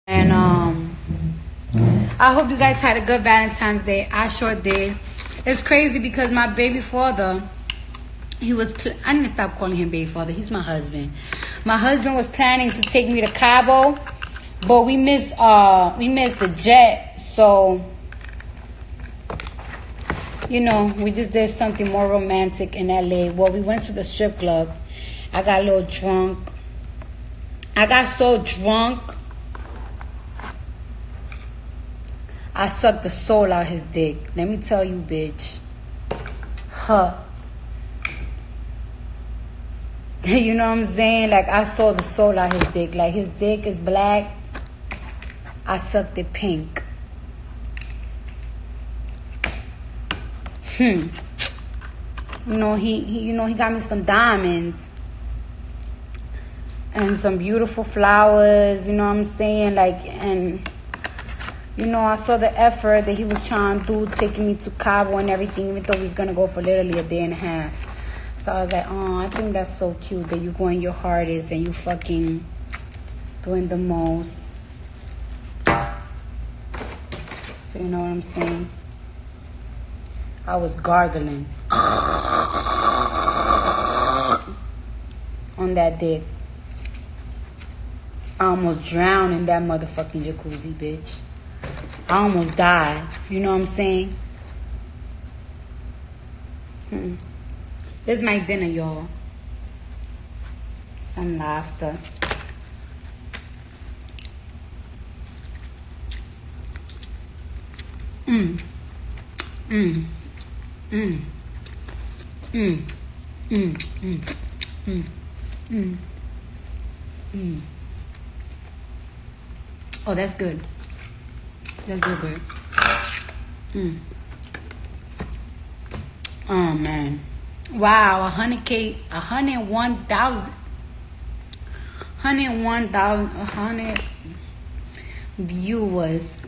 And I hope you guys had a good Valentine's Day. I sure did. It's crazy because my baby father, I need to stop calling him baby father. He's my husband. My husband was planning to take me to Cabo, but we missed the jet. So, you know, we just did something more romantic in LA. Well, we went to the strip club. I got a little drunk. I got so drunk, I sucked the soul out his dick. Let me tell you, bitch. Huh. You know what I'm saying? Like, I saw the soul out his dick. Like, his dick is black. I sucked it pink. You know, he got me some diamonds. And some beautiful flowers, you know what I'm saying? Like, and, you know, I saw the effort that he was trying to do, taking me to Cabo and everything, even though he was going to go for literally a day and a half. So I was like, oh, I think that's so cute that you going your hardest and you fucking doing the most. So you know what I'm saying? I was gargling on that dick. I almost drowned in that motherfucking jacuzzi, bitch. I almost died. You know what I'm saying? This is my dinner, y'all. Some lobster. Oh, that's good. That's real good. Oh, man. Wow, 101,000 viewers.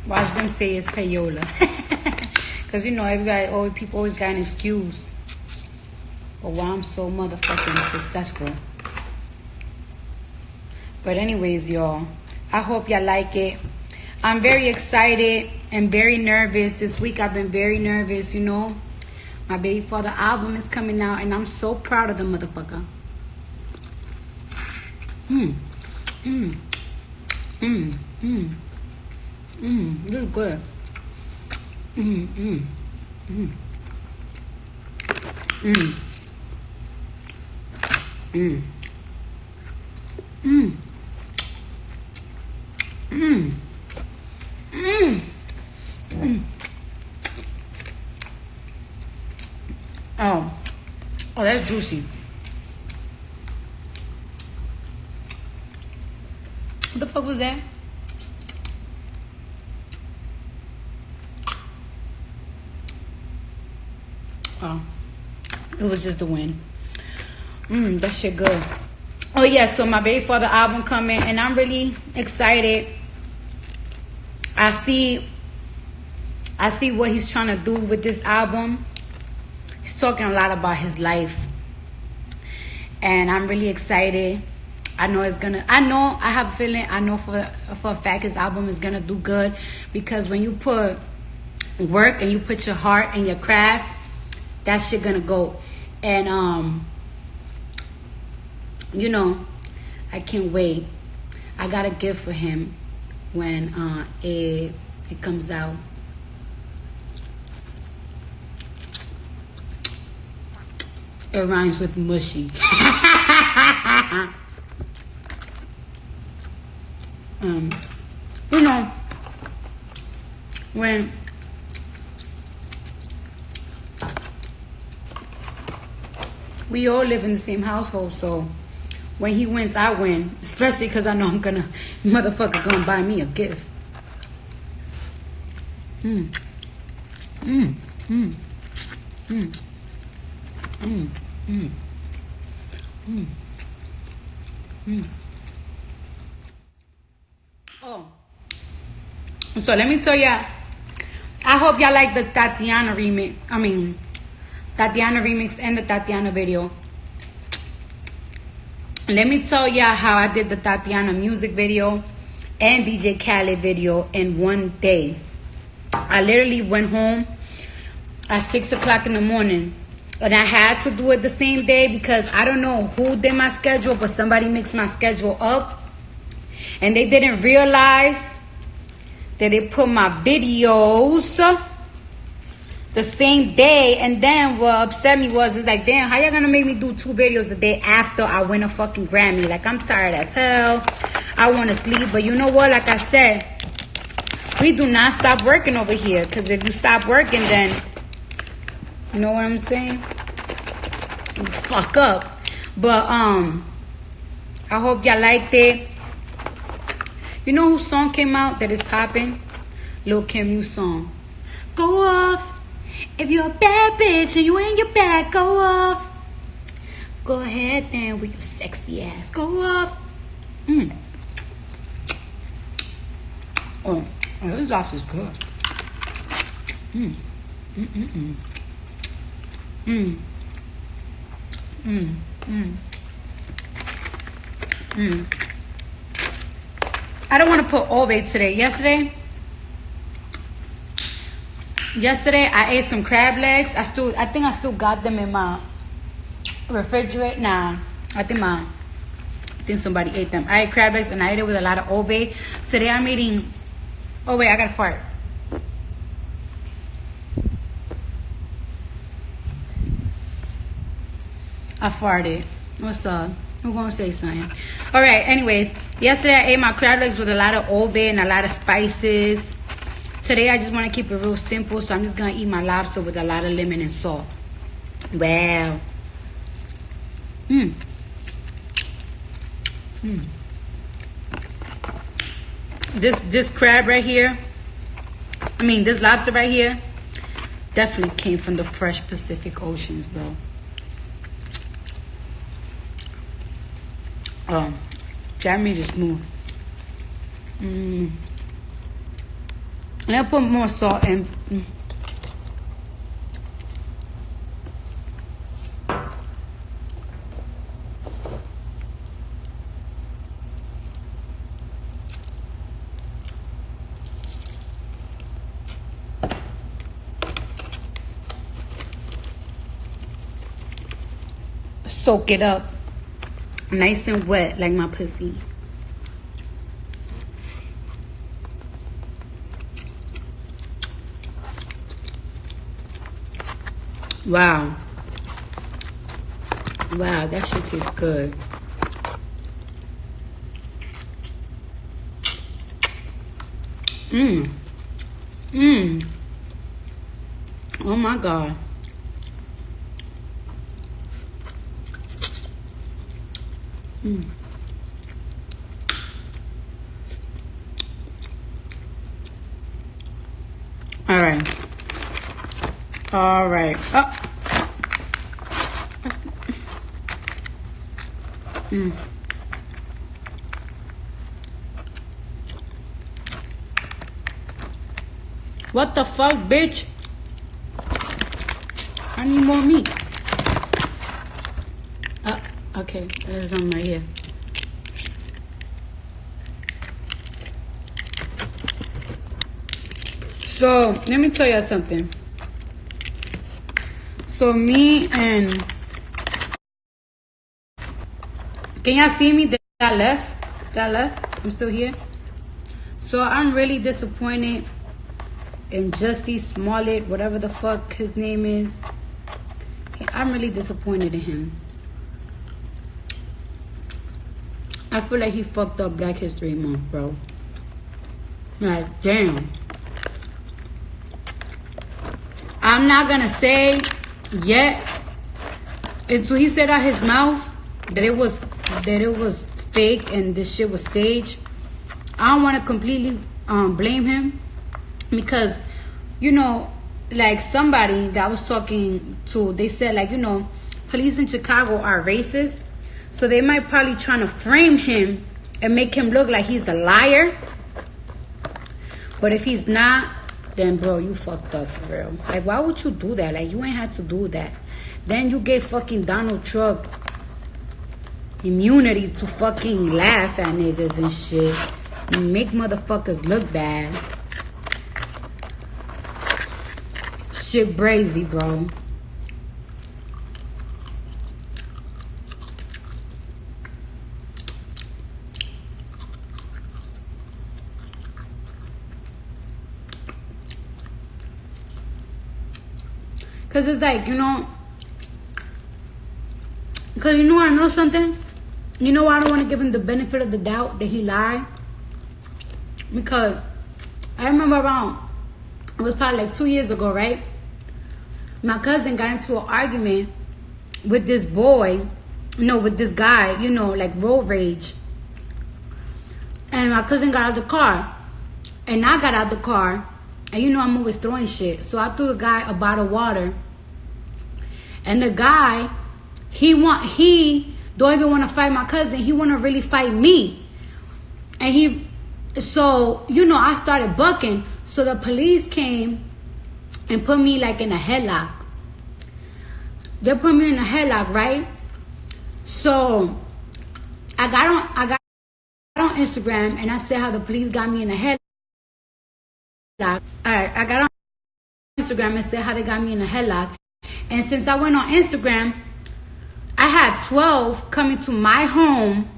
Watch them say it's payola. Because, you know, people always got an excuse. But why I'm so motherfucking successful. But anyways, y'all, I hope y'all like it. I'm very excited and very nervous. This week I've been very nervous, you know. My baby father album is coming out and I'm so proud of the motherfucker. This is good. Oh, that's juicy. What the fuck was that? Oh, it was just the wind. That shit good. Oh yeah, so my baby father album coming, and I'm really excited. I see what he's trying to do with this album. He's talking a lot about his life, and I'm really excited. I have a feeling, I know for a fact his album is gonna do good, because when you put work and you put your heart and your craft, that shit gonna go. And you know, I can't wait. I got a gift for him when it comes out. It rhymes with mushy. You know, when we all live in the same household, so when he wins, I win. Especially because I know motherfucker gonna buy me a gift. Oh, so let me tell y'all, I hope y'all like the Tatiana remix. Tatiana remix and the Tatiana video. let me tell y'all how I did the Tatiana music video and DJ Khaled video in one day. I literally went home at 6 o'clock in the morning. And I had to do it the same day because I don't know who did my schedule, but somebody mixed my schedule up. And they didn't realize that they put my videos the same day. And then what upset me was, it's like, damn, how y'all gonna make me do 2 videos the day after I win a fucking Grammy? Like, I'm tired as hell. I want to sleep. But you know what? Like I said, we do not stop working over here. Because if you stop working, then... You know what I'm saying? You fuck up. But, I hope y'all liked it. You know whose song came out that is popping? Lil Kim's song. Go off. If you're a bad bitch and you ain't your bag, go off. Go ahead then with your sexy ass. Go off. Oh, this sauce is good. I don't want to put Obe today. Yesterday I ate some crab legs. I think I still got them in my refrigerator. Nah, I think somebody ate them. I ate crab legs and I ate it with a lot of Obe. Today I'm eating. Oh wait, I gotta fart. I farted. What's up? I'm gonna say something. All right. Anyways, yesterday I ate my crab legs with a lot of Obe and a lot of spices. Today I just want to keep it real simple, so I'm just gonna eat my lobster with a lot of lemon and salt. Wow. This crab right here. This lobster right here definitely came from the fresh Pacific Oceans, bro. That meat is smooth. And I'll put more salt in. Soak it up. Nice and wet like my pussy. Wow. Wow, that shit tastes good. Oh my God. All right. Oh. What the fuck, bitch? I need more meat. Okay, there's some right here. So, let me tell you something. So, me and... Can y'all see me? That I left? I'm still here. So, I'm really disappointed in Jussie Smollett, whatever the fuck his name is. I'm really disappointed in him. I feel like he fucked up Black History Month, bro. Like, damn. I'm not gonna say yet until he said out his mouth that it was fake and this shit was staged. I don't want to completely blame him because, you know, like somebody that I was talking to, they said, like, you know, police in Chicago are racist, so they might probably trying to frame him and make him look like he's a liar. But if he's not, then bro, you fucked up for real. Like, why would you do that? Like, you ain't had to do that. Then you gave fucking Donald Trump immunity to fucking laugh at niggas and shit. Make motherfuckers look bad. Shit brazy, bro. Cause it's like, you know, cause you know I know something. You know why I don't want to give him the benefit of the doubt that he lied? Because I remember around, it was probably like 2 years ago, right? My cousin got into an argument with this boy, with this guy, like road rage. And my cousin got out of the car. And I got out of the car. And I'm always throwing shit. So I threw the guy a bottle of water. And the guy, he don't even want to fight my cousin. He want to really fight me. And so, I started bucking. So the police came and put me like in a headlock. They put me in a headlock, right? So I got on Instagram and I said how the police got me in a headlock. Alright, I got on Instagram and said how they got me in a headlock. And since I went on Instagram, I had 12 coming to my home,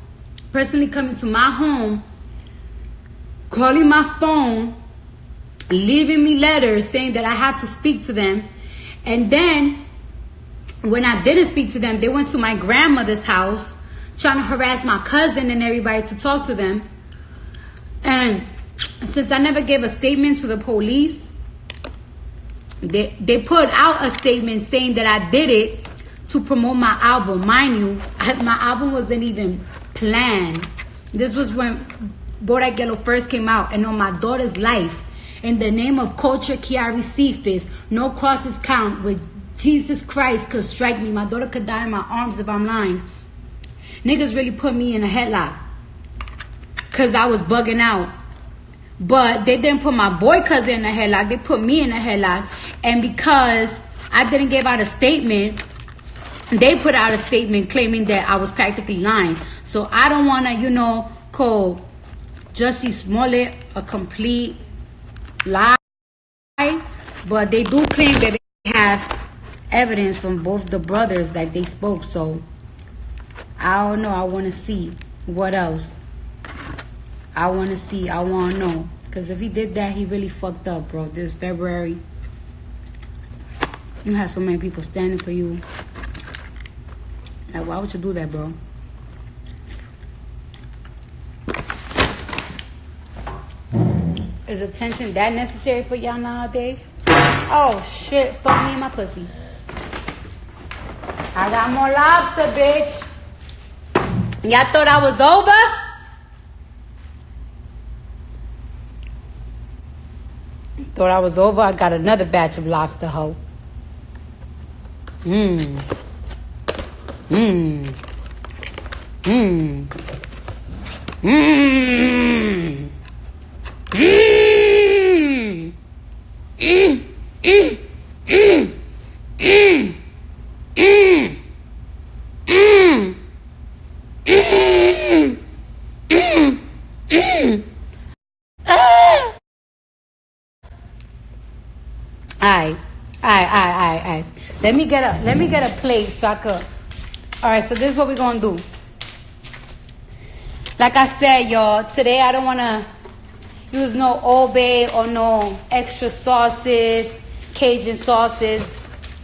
personally coming to my home, calling my phone, leaving me letters saying that I have to speak to them. And then when I didn't speak to them, they went to my grandmother's house trying to harass my cousin and everybody to talk to them. And since I never gave a statement to the police, they put out a statement saying that I did it to promote my album. Mind you, my album wasn't even planned. This was when Bodak Yellow first came out. And on my daughter's life, in the name of culture, Kiari Cephas, no crosses count. With Jesus Christ could strike me, my daughter could die in my arms if I'm lying. Niggas really put me in a headlock because I was bugging out. But they didn't put my boy cousin in a headlock. They put me in a headlock. And because I didn't give out a statement, they put out a statement claiming that I was practically lying. So I don't want to, call Jussie Smollett a complete lie. But they do claim that they have evidence from both the brothers that they spoke. So I don't know. I want to see what else. I want to know. Because if he did that, he really fucked up, bro. This February, you have so many people standing for you. Like, why would you do that, bro? Is attention that necessary for y'all nowadays? Oh, shit. Fuck me in my pussy. I got more lobster, bitch. Y'all thought I was over? Thought I was over. I got another batch of lobster, hoe. Mmm. Mmm. Mmm. Mmm. Mmm. Mmm. Mmm. Mmm. Mmm. Mmm. Mmm. Mmm. Mmm. Mmm. Alright. Let me get a plate so I could. Alright, so this is what we're gonna do. Like I said, y'all, today I don't wanna use no Old Bay or no extra sauces, Cajun sauces,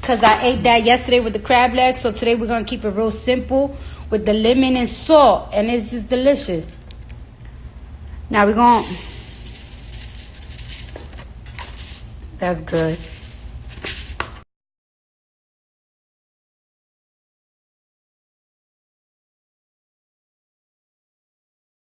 cause I ate that yesterday with the crab legs. So today we're gonna keep it real simple with the lemon and salt, and it's just delicious. Now we're gonna. That's good.